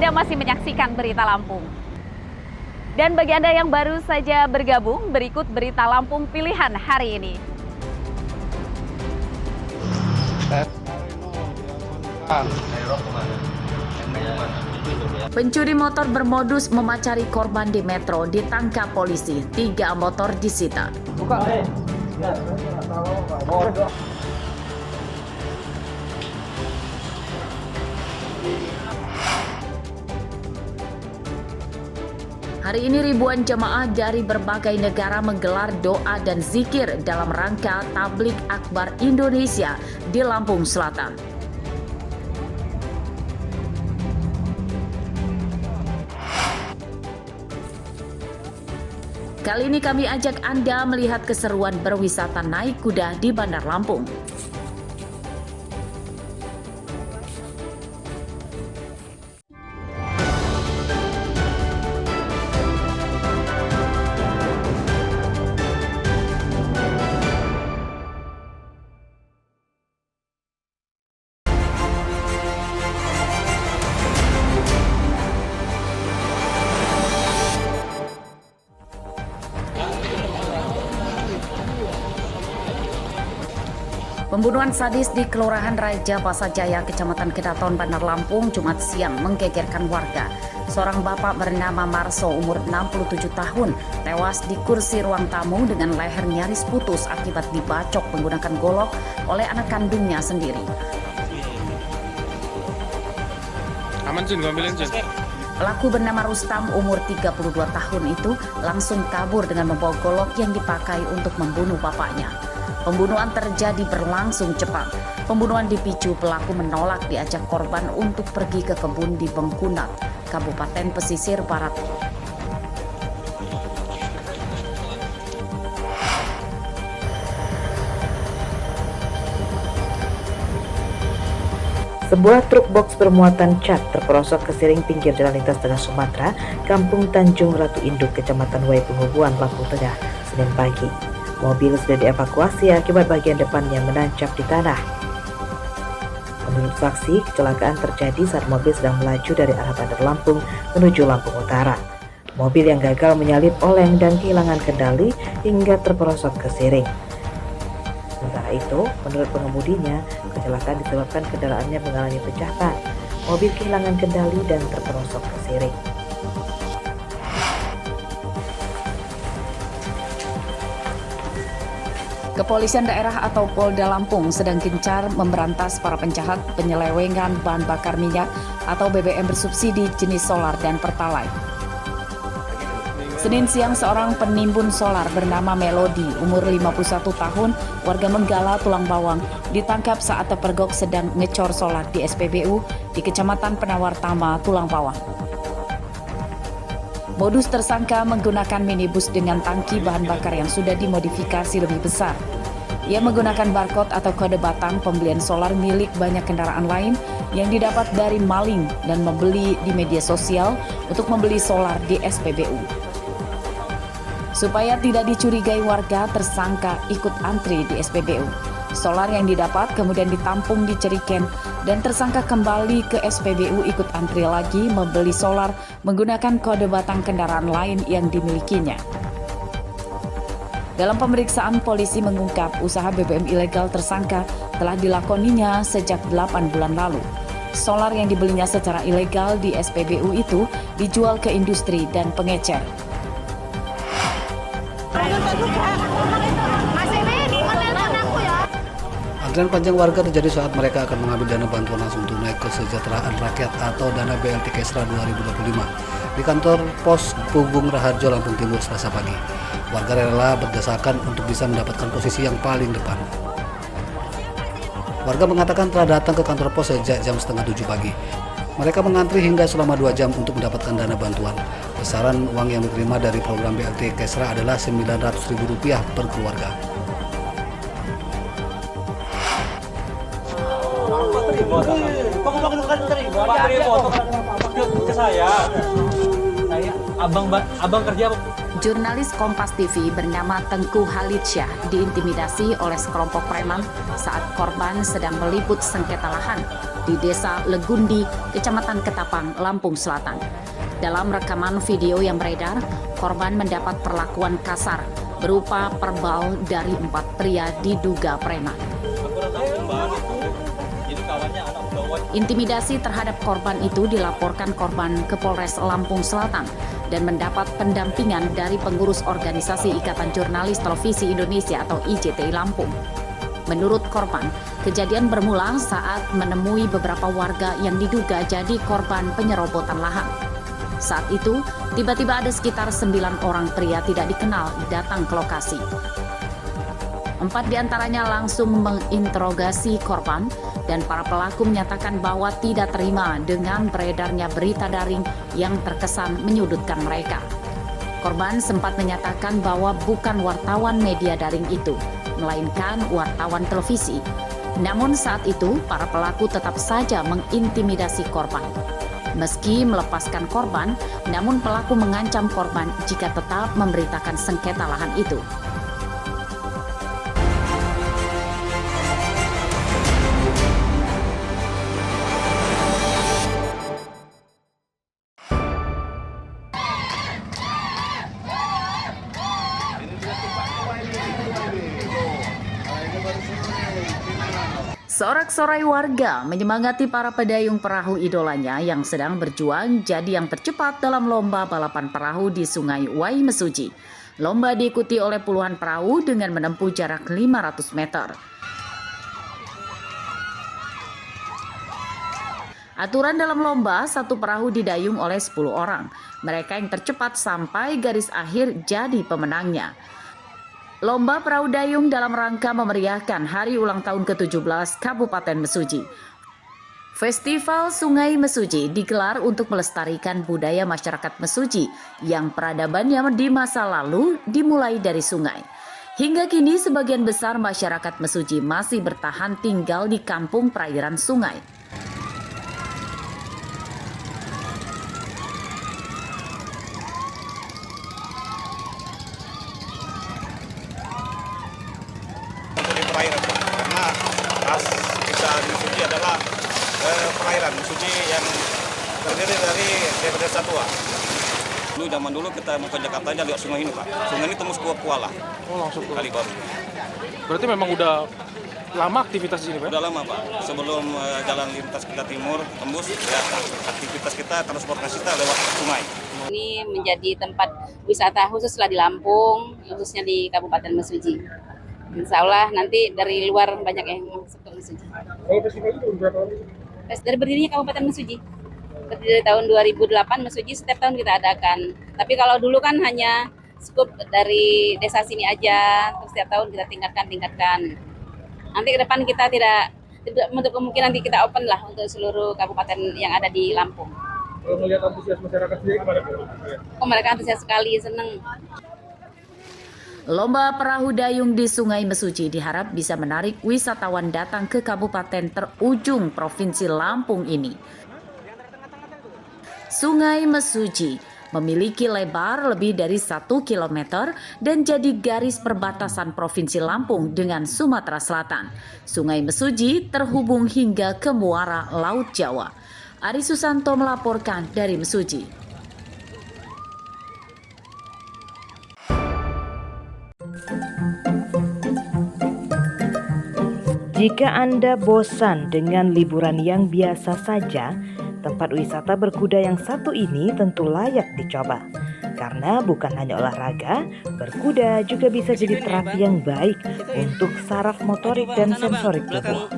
Anda masih menyaksikan Berita Lampung. Dan bagi Anda yang baru saja bergabung, berikut Berita Lampung pilihan hari ini. Pencuri motor bermodus memacari korban di metro ditangkap polisi. 3 motor disita. Hari ini ribuan jemaah dari berbagai negara menggelar doa dan zikir dalam rangka Tabligh Akbar Indonesia di Lampung Selatan. Kali ini kami ajak Anda melihat keseruan berwisata naik kuda di Bandar Lampung. Pembunuhan sadis di Kelurahan Raja Pasajaya, Kecamatan Kedaton, Bandar Lampung, Jumat siang menggegerkan warga. Seorang bapak bernama Marso, umur 67 tahun, tewas di kursi ruang tamu dengan leher nyaris putus akibat dibacok menggunakan golok oleh anak kandungnya sendiri. Aman Jun, ambilin Jun. Pelaku bernama Rustam, umur 32 tahun itu langsung kabur dengan membawa golok yang dipakai untuk membunuh bapaknya. Pembunuhan terjadi berlangsung cepat. Pembunuhan dipicu pelaku menolak diajak korban untuk pergi ke kebun di Bengkunat, Kabupaten Pesisir Barat. Sebuah truk box bermuatan cat terperosok ke siring pinggir jalan lintas Tengah Sumatera, Kampung Tanjung Ratu Induk, Kecamatan Wai Penghubungan, Lampung Tengah, Senin pagi. Mobil sudah dievakuasi akibat bagian depannya menancap di tanah. Menurut saksi, kecelakaan terjadi saat mobil sedang melaju dari arah Bandar Lampung menuju Lampung Utara. Mobil yang gagal menyalip oleng dan kehilangan kendali hingga terperosok ke siring. Sementara itu, menurut pengemudinya, kecelakaan disebabkan kendaraannya mengalami pecah ban. Mobil kehilangan kendali dan terperosok ke siring. Kepolisian daerah atau Polda Lampung sedang gencar memberantas para penjahat penyelewengan bahan bakar minyak atau BBM bersubsidi jenis solar dan pertalite. Senin siang seorang penimbun solar bernama Melody, umur 51 tahun, warga Menggala, Tulang Bawang, ditangkap saat terpergok sedang ngecor solar di SPBU di Kecamatan Penawar Tama, Tulang Bawang. Modus tersangka menggunakan minibus dengan tangki bahan bakar yang sudah dimodifikasi lebih besar. Ia menggunakan barcode atau kode batang pembelian solar milik banyak kendaraan lain yang didapat dari maling dan membeli di media sosial untuk membeli solar di SPBU. Supaya tidak dicurigai warga, tersangka ikut antri di SPBU. Solar yang didapat kemudian ditampung di Ceriken dan tersangka kembali ke SPBU ikut antri lagi membeli solar menggunakan kode batang kendaraan lain yang dimilikinya. Dalam pemeriksaan, polisi mengungkap usaha BBM ilegal tersangka telah dilakoninya sejak 8 bulan lalu. Solar yang dibelinya secara ilegal di SPBU itu dijual ke industri dan pengecer. Antrian panjang warga terjadi saat mereka akan mengambil dana bantuan langsung tunai kesejahteraan rakyat atau dana BLT Kesra 2025 di kantor pos Pugung Raharjo, Lampung Timur, Selasa pagi. Warga rela berdesakan untuk bisa mendapatkan posisi yang paling depan. Warga mengatakan telah datang ke kantor pos sejak jam 6:30 pagi. Mereka mengantri hingga selama 2 jam untuk mendapatkan dana bantuan. Besaran uang yang diterima dari program BLT Kesra adalah Rp900.000 per keluarga. Abang kerja. Jurnalis Kompas TV bernama Tengku Halidsyah diintimidasi oleh sekelompok preman saat korban sedang meliput sengketa lahan. di Desa Legundi, Kecamatan Ketapang, Lampung Selatan. Dalam rekaman video yang beredar, korban mendapat perlakuan kasar berupa perbal dari 4 pria diduga preman. Intimidasi terhadap korban itu dilaporkan korban ke Polres Lampung Selatan dan mendapat pendampingan dari pengurus organisasi Ikatan Jurnalis Televisi Indonesia atau IJTI Lampung. Menurut korban, kejadian bermula saat menemui beberapa warga yang diduga jadi korban penyerobotan lahan. Saat itu, tiba-tiba ada sekitar 9 orang pria tidak dikenal datang ke lokasi. 4 diantaranya langsung menginterogasi korban dan para pelaku menyatakan bahwa tidak terima dengan beredarnya berita daring yang terkesan menyudutkan mereka. Korban sempat menyatakan bahwa bukan wartawan media daring itu, melainkan wartawan televisi. Namun saat itu, para pelaku tetap saja mengintimidasi korban. Meski melepaskan korban, namun pelaku mengancam korban jika tetap memberitakan sengketa lahan itu. Sorak-sorai warga menyemangati para pedayung perahu idolanya yang sedang berjuang jadi yang tercepat dalam lomba balapan perahu di Sungai Wai Mesuji. Lomba diikuti oleh puluhan perahu dengan menempuh jarak 500 meter. Aturan dalam lomba, satu perahu didayung oleh 10 orang. Mereka yang tercepat sampai garis akhir jadi pemenangnya. Lomba perahu dayung dalam rangka memeriahkan hari ulang tahun ke-17 Kabupaten Mesuji. Festival Sungai Mesuji digelar untuk melestarikan budaya masyarakat Mesuji yang peradabannya di masa lalu dimulai dari sungai. Hingga kini sebagian besar masyarakat Mesuji masih bertahan tinggal di kampung perairan sungai. Perairan karena khas kita di Mesuji adalah perairan Mesuji yang terdiri dari desa tua. Dulu zaman dulu kita mau ke Jakarta aja lihat sungai ini Pak. Sungai ini tembus Kuala. Oh, langsung ke Kali baru. Berarti memang udah lama aktivitas di sini, Pak? Udah lama Pak. Sebelum jalan lintas kita timur tembus, ya, aktivitas kita transportasi kita lewat sungai. Ini menjadi tempat wisata khususlah di Lampung, khususnya di Kabupaten Mesuji. Insya Allah nanti dari luar banyak yang masuk ke Mesuji. Festival itu berapa tahun? Dari berdirinya Kabupaten Mesuji. Berdiri tahun 2008 Mesuji setiap tahun kita adakan. Tapi kalau dulu kan hanya skup dari desa sini aja, terus setiap tahun kita tingkatkan. Nanti ke depan kita tidak untuk kemungkinan nanti kita open lah untuk seluruh kabupaten yang ada di Lampung. Kalau melihat antusias masyarakat sendiri gimana? Oh, mereka antusias sekali, seneng. Lomba perahu dayung di Sungai Mesuji diharap bisa menarik wisatawan datang ke kabupaten terujung Provinsi Lampung ini. Sungai Mesuji memiliki lebar lebih dari 1 km dan jadi garis perbatasan Provinsi Lampung dengan Sumatera Selatan. Sungai Mesuji terhubung hingga ke muara Laut Jawa. Ari Susanto melaporkan dari Mesuji. Jika Anda bosan dengan liburan yang biasa saja, tempat wisata berkuda yang satu ini tentu layak dicoba. Karena bukan hanya olahraga, berkuda juga bisa jadi terapi yang baik untuk saraf motorik dan sensorik tubuh.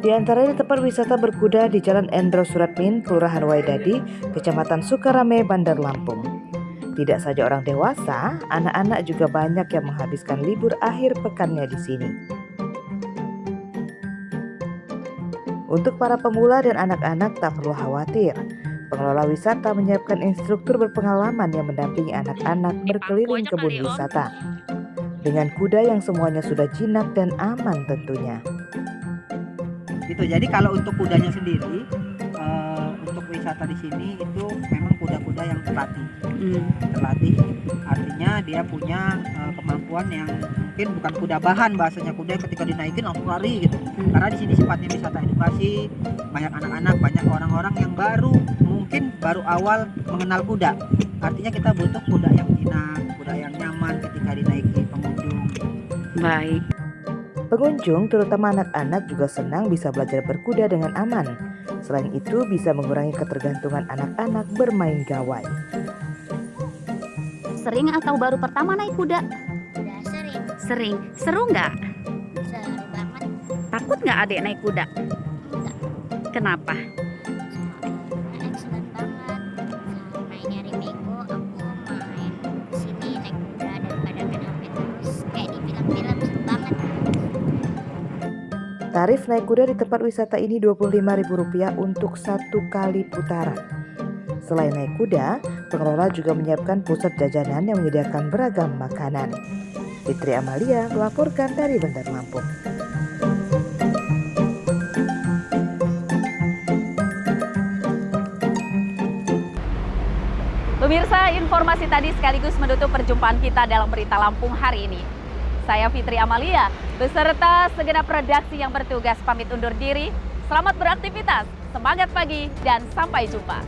Di antaranya tempat wisata berkuda di Jalan Endro Suratmin, Kelurahan Waidadi, Kecamatan Sukarame, Bandar Lampung. Tidak saja orang dewasa, anak-anak juga banyak yang menghabiskan libur akhir pekannya di sini. Untuk para pemula dan anak-anak tak perlu khawatir. Pengelola wisata menyiapkan instruktur berpengalaman yang mendampingi anak-anak berkeliling kebun wisata. Dengan kuda yang semuanya sudah jinak dan aman tentunya. Gitu. Jadi kalau untuk kudanya sendiri, untuk wisata di sini itu memang kuda-kuda yang terlatih. Artinya dia punya kemampuan yang mungkin bukan kuda bahan, bahasanya kuda yang ketika dinaikin langsung lari gitu. Karena di sini sifatnya wisata edukasi, banyak anak-anak, banyak orang-orang yang mungkin baru awal mengenal kuda. Artinya kita butuh kuda yang jinak, kuda yang nyaman ketika dinaiki pengunjung. Baik. Pengunjung, terutama anak-anak, juga senang bisa belajar berkuda dengan aman. Selain itu, bisa mengurangi ketergantungan anak-anak bermain gawai. Sering atau baru pertama naik kuda? Udah sering, Sering. Seru nggak? seru banget. Takut nggak adik naik kuda? Enggak, Kenapa? excellent banget. Sama ini hari Minggu aku main sini naik kuda daripada main HP terus kayak di film-film, seru banget. Tarif naik kuda di tempat wisata ini Rp25.000 untuk 1 kali putaran. Selain naik kuda, pengelola juga menyiapkan pusat jajanan yang menyediakan beragam makanan. Fitri Amalia melaporkan dari Bandar Lampung. Pemirsa, informasi tadi sekaligus menutup perjumpaan kita dalam Berita Lampung hari ini. Saya Fitri Amalia, beserta segenap redaksi yang bertugas pamit undur diri. Selamat beraktivitas, semangat pagi, dan sampai jumpa.